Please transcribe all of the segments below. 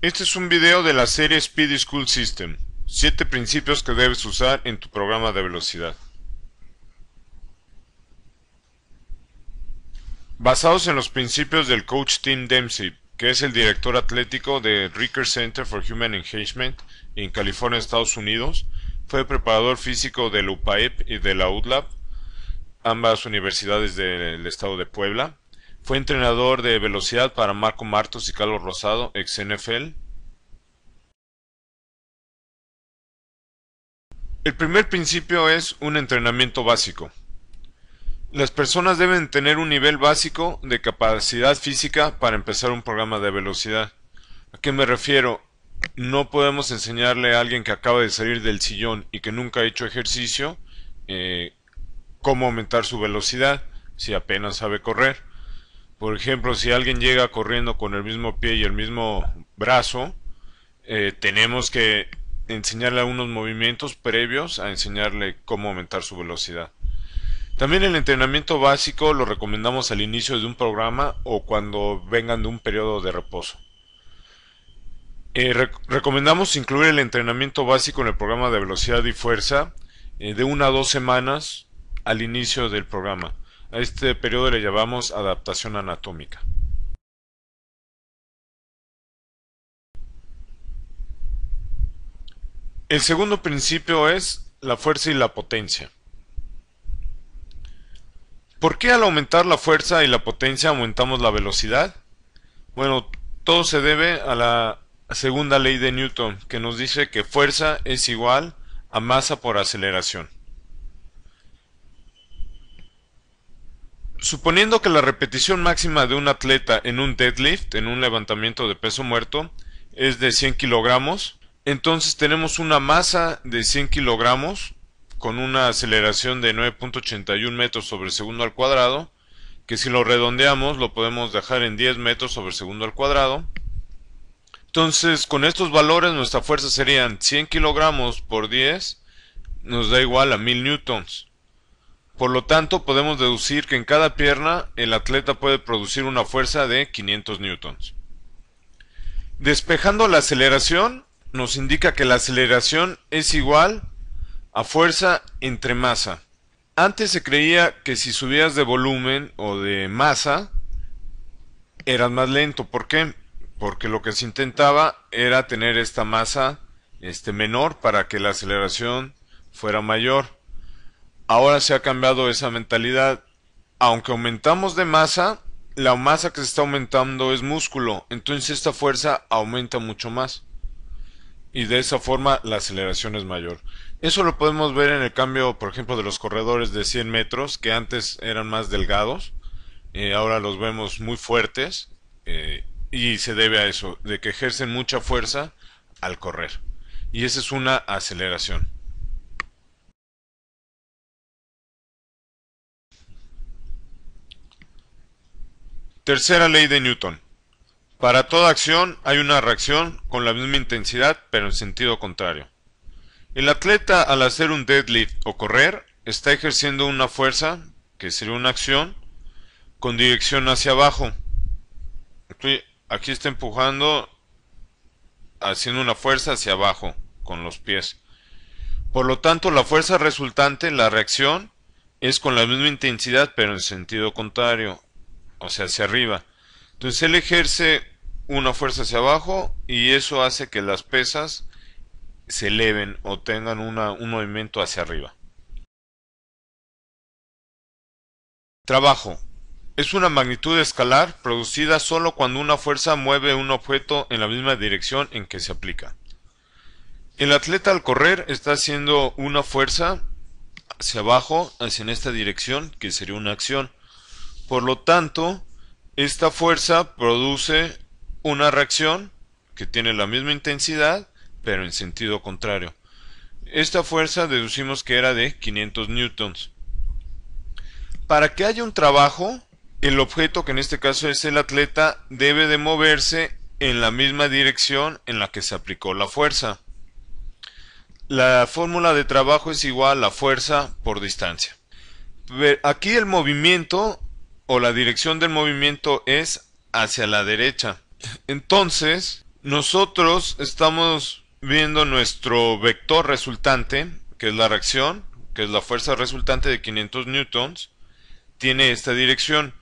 Este es un video de la serie Speed School System, 7 principios que debes usar en tu programa de velocidad. Basados en los principios del coach Tim Dempsey, que es el director atlético de Ricker Center for Human Engagement en California, Estados Unidos, fue preparador físico del UPAEP y de la UTLAB, ambas universidades del estado de Puebla. Fue entrenador de velocidad para Marco Martos y Carlos Rosado, ex NFL. El primer principio es un entrenamiento básico. Las personas deben tener un nivel básico de capacidad física para empezar un programa de velocidad. ¿A qué me refiero? No podemos enseñarle a alguien que acaba de salir del sillón y que nunca ha hecho ejercicio cómo aumentar su velocidad si apenas sabe correr. Por ejemplo, si alguien llega corriendo con el mismo pie y el mismo brazo, tenemos que enseñarle unos movimientos previos a enseñarle cómo aumentar su velocidad. También el entrenamiento básico lo recomendamos al inicio de un programa o cuando vengan de un periodo de reposo. Recomendamos incluir el entrenamiento básico en el programa de velocidad y fuerza de 1 a 2 semanas al inicio del programa. A este periodo le llamamos adaptación anatómica. El segundo principio es la fuerza y la potencia. ¿Por qué al aumentar la fuerza y la potencia aumentamos la velocidad? Bueno, todo se debe a la segunda ley de Newton, que nos dice que fuerza es igual a masa por aceleración. Suponiendo que la repetición máxima de un atleta en un deadlift, en un levantamiento de peso muerto, es de 100 kilogramos, entonces tenemos una masa de 100 kilogramos con una aceleración de 9.81 metros sobre segundo al cuadrado, que si lo redondeamos lo podemos dejar en 10 metros sobre segundo al cuadrado. Entonces, con estos valores nuestra fuerza serían 100 kilogramos por 10, nos da igual a 1000 newtons. Por lo tanto, podemos deducir que en cada pierna el atleta puede producir una fuerza de 500 newtons. Despejando la aceleración, nos indica que la aceleración es igual a fuerza entre masa. Antes se creía que si subías de volumen o de masa, eras más lento. ¿Por qué? Porque lo que se intentaba era tener esta masa menor para que la aceleración fuera mayor. Ahora se ha cambiado esa mentalidad. Aunque aumentamos de masa, la masa que se está aumentando es músculo, entonces esta fuerza aumenta mucho más. Y de esa forma la aceleración es mayor. Eso lo podemos ver en el cambio, por ejemplo, de los corredores de 100 metros, que antes eran más delgados, ahora los vemos muy fuertes, y se debe a eso, de que ejercen mucha fuerza al correr. Y esa es una aceleración. Tercera ley de Newton. Para toda acción hay una reacción con la misma intensidad, pero en sentido contrario. El atleta, al hacer un deadlift o correr, está ejerciendo una fuerza, que sería una acción, con dirección hacia abajo. Aquí está empujando, haciendo una fuerza hacia abajo con los pies. Por lo tanto, la fuerza resultante, la reacción, es con la misma intensidad, pero en sentido contrario, o sea, hacia arriba. Entonces él ejerce una fuerza hacia abajo y eso hace que las pesas se eleven o tengan un movimiento hacia arriba. Trabajo. Es una magnitud escalar producida solo cuando una fuerza mueve un objeto en la misma dirección en que se aplica. El atleta al correr está haciendo una fuerza hacia abajo, hacia esta dirección, que sería una acción. Por lo tanto, esta fuerza produce una reacción que tiene la misma intensidad, pero en sentido contrario. Esta fuerza deducimos que era de 500 newtons. Para que haya un trabajo, el objeto, que en este caso es el atleta, debe de moverse en la misma dirección en la que se aplicó la fuerza. La fórmula de trabajo es igual a fuerza por distancia. Aquí el movimiento o la dirección del movimiento es hacia la derecha. Entonces, Nosotros estamos viendo nuestro vector resultante, que es la reacción, que es la fuerza resultante de 500 newtons, tiene esta dirección.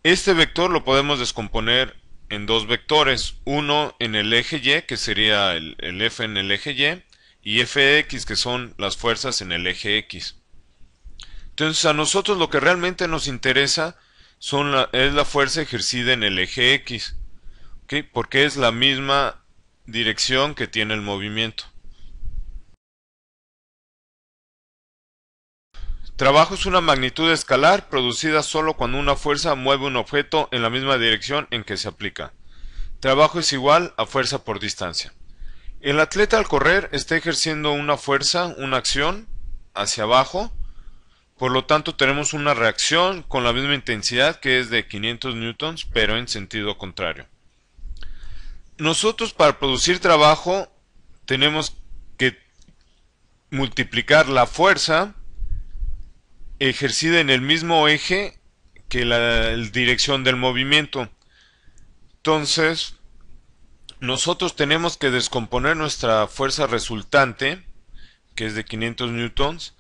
Este vector lo podemos descomponer en dos vectores, uno en el eje Y, que sería el F en el eje y Fx, que son las fuerzas en el eje X. Entonces a nosotros lo que realmente nos interesa es la fuerza ejercida en el eje X, ¿okay? Porque es la misma dirección que tiene el movimiento. Trabajo es una magnitud escalar producida solo cuando una fuerza mueve un objeto en la misma dirección en que se aplica. Trabajo es igual a fuerza por distancia. El atleta al correr está ejerciendo una fuerza, una acción hacia abajo. Por lo tanto tenemos una reacción con la misma intensidad, que es de 500 newtons, pero en sentido contrario. Nosotros, para producir trabajo, tenemos que multiplicar la fuerza ejercida en el mismo eje que la dirección del movimiento. Entonces, nosotros tenemos que descomponer nuestra fuerza resultante, que es de 500 newtons,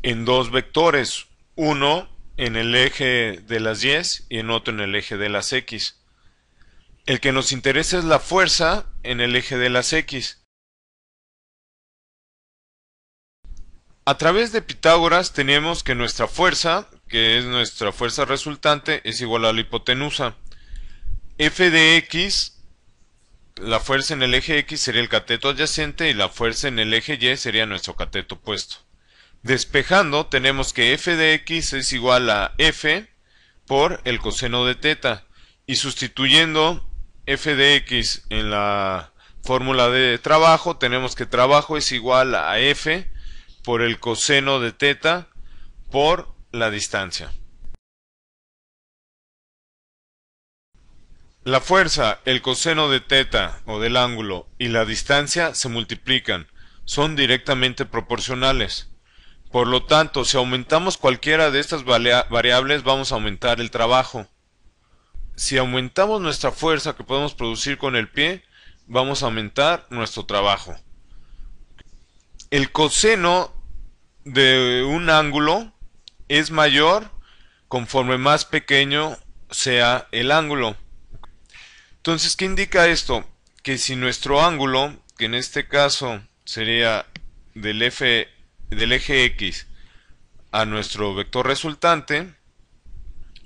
en dos vectores, uno en el eje de las Y y en otro en el eje de las X. El que nos interesa es la fuerza en el eje de las X. A través de Pitágoras tenemos que nuestra fuerza, que es nuestra fuerza resultante, es igual a la hipotenusa. F de X, la fuerza en el eje X sería el cateto adyacente y la fuerza en el eje Y sería nuestro cateto opuesto. Despejando, tenemos que F de X es igual a F por el coseno de teta. Y sustituyendo F de X en la fórmula de trabajo, tenemos que trabajo es igual a F por el coseno de teta por la distancia. La fuerza, el coseno de teta o del ángulo y la distancia se multiplican, son directamente proporcionales. Por lo tanto, si aumentamos cualquiera de estas variables, vamos a aumentar el trabajo. Si aumentamos nuestra fuerza que podemos producir con el pie, vamos a aumentar nuestro trabajo. El coseno de un ángulo es mayor conforme más pequeño sea el ángulo. Entonces, ¿qué indica esto? Que si nuestro ángulo, que en este caso sería del eje X a nuestro vector resultante,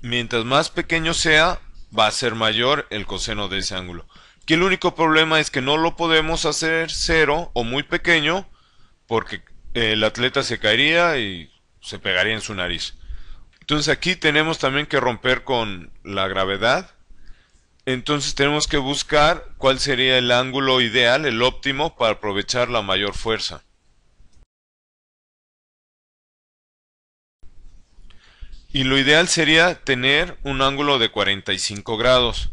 mientras más pequeño sea, va a ser mayor el coseno de ese ángulo. Aquí el único problema es que no lo podemos hacer cero o muy pequeño, porque el atleta se caería y se pegaría en su nariz. Entonces aquí tenemos también que romper con la gravedad. Entonces tenemos que buscar cuál sería el ángulo ideal, el óptimo, para aprovechar la mayor fuerza. Y lo ideal sería tener un ángulo de 45 grados.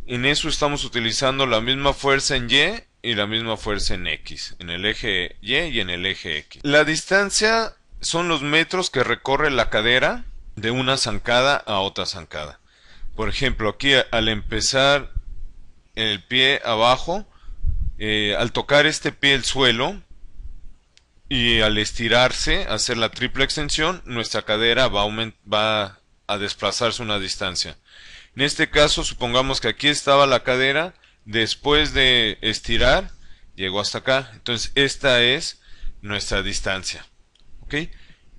En eso estamos utilizando la misma fuerza en Y y la misma fuerza en X, en el eje Y y en el eje X. La distancia son los metros que recorre la cadera de una zancada a otra zancada. Por ejemplo, aquí al empezar el pie abajo, al tocar este pie el suelo y al estirarse, hacer la triple extensión, nuestra cadera va a desplazarse una distancia. En este caso, supongamos que aquí estaba la cadera, después de estirar, llegó hasta acá. Entonces, esta es nuestra distancia. ¿Ok?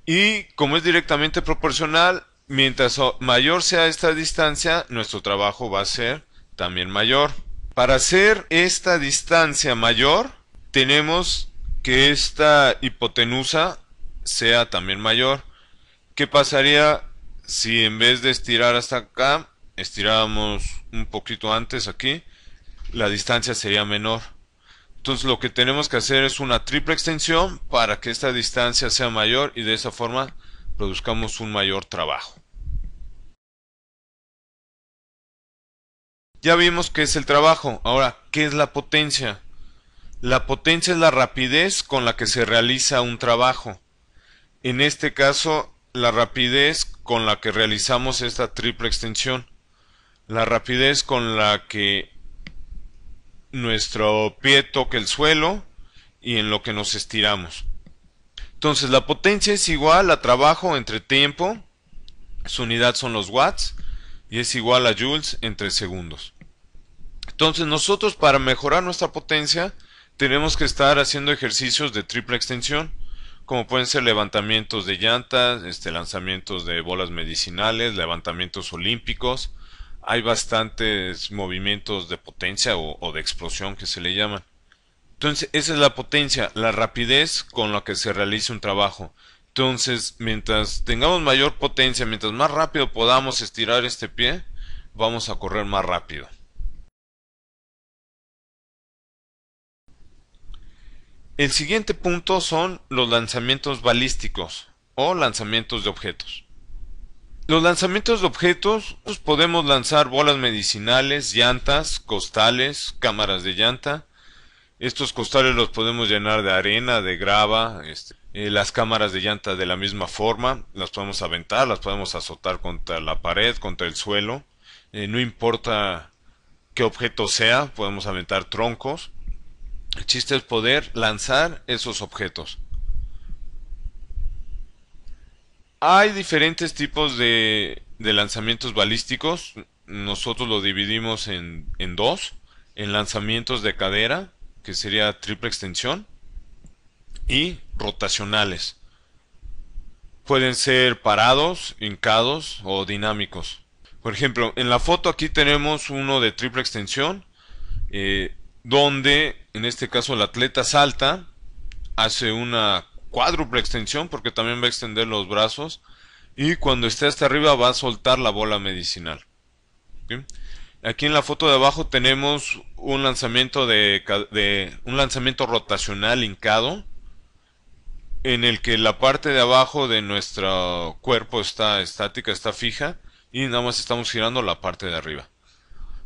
Y como es directamente proporcional, mientras mayor sea esta distancia, nuestro trabajo va a ser también mayor. Para hacer esta distancia mayor, tenemos que esta hipotenusa sea también mayor. ¿Qué pasaría si en vez de estirar hasta acá, estiráramos un poquito antes aquí? La distancia sería menor. Entonces lo que tenemos que hacer es una triple extensión para que esta distancia sea mayor y de esa forma produzcamos un mayor trabajo. Ya vimos qué es el trabajo. Ahora, ¿qué es la potencia? La potencia es la rapidez con la que se realiza un trabajo. En este caso, la rapidez con la que realizamos esta triple extensión. La rapidez con la que nuestro pie toque el suelo y en lo que nos estiramos. Entonces la potencia es igual a trabajo entre tiempo, su unidad son los watts, y es igual a joules entre segundos. Entonces nosotros, para mejorar nuestra potencia, tenemos que estar haciendo ejercicios de triple extensión, como pueden ser levantamientos de llantas, lanzamientos de bolas medicinales, levantamientos olímpicos. Hay bastantes movimientos de potencia o de explosión que se le llaman. Entonces esa es la potencia, la rapidez con la que se realiza un trabajo. Entonces, mientras tengamos mayor potencia, mientras más rápido podamos estirar este pie, vamos a correr más rápido. El siguiente punto son los lanzamientos balísticos o lanzamientos de objetos. Los lanzamientos de objetos, pues podemos lanzar bolas medicinales, llantas, costales, cámaras de llanta. Estos costales los podemos llenar de arena, de grava. Las cámaras de llanta de la misma forma, las podemos aventar, las podemos azotar contra la pared, contra el suelo. No importa qué objeto sea, podemos aventar troncos. El chiste es poder lanzar esos objetos. Hay diferentes tipos de lanzamientos balísticos. Nosotros lo dividimos en dos. En lanzamientos de cadera, que sería triple extensión, y rotacionales. Pueden ser parados, hincados o dinámicos. Por ejemplo, en la foto aquí tenemos uno de triple extensión, donde en este caso el atleta salta, hace una cuádruple extensión porque también va a extender los brazos, y cuando esté hasta arriba va a soltar la bola medicinal. ¿Sí? Aquí en la foto de abajo tenemos un lanzamiento un lanzamiento rotacional hincado, en el que la parte de abajo de nuestro cuerpo está estática, está fija, y nada más estamos girando la parte de arriba.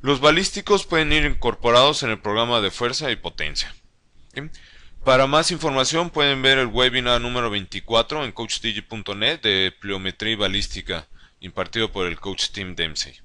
Los balísticos pueden ir incorporados en el programa de fuerza y potencia. ¿Sí? Para más información pueden ver el webinar número 24 en coachdigi.net de pliometría y balística, impartido por el coach Tim Dempsey.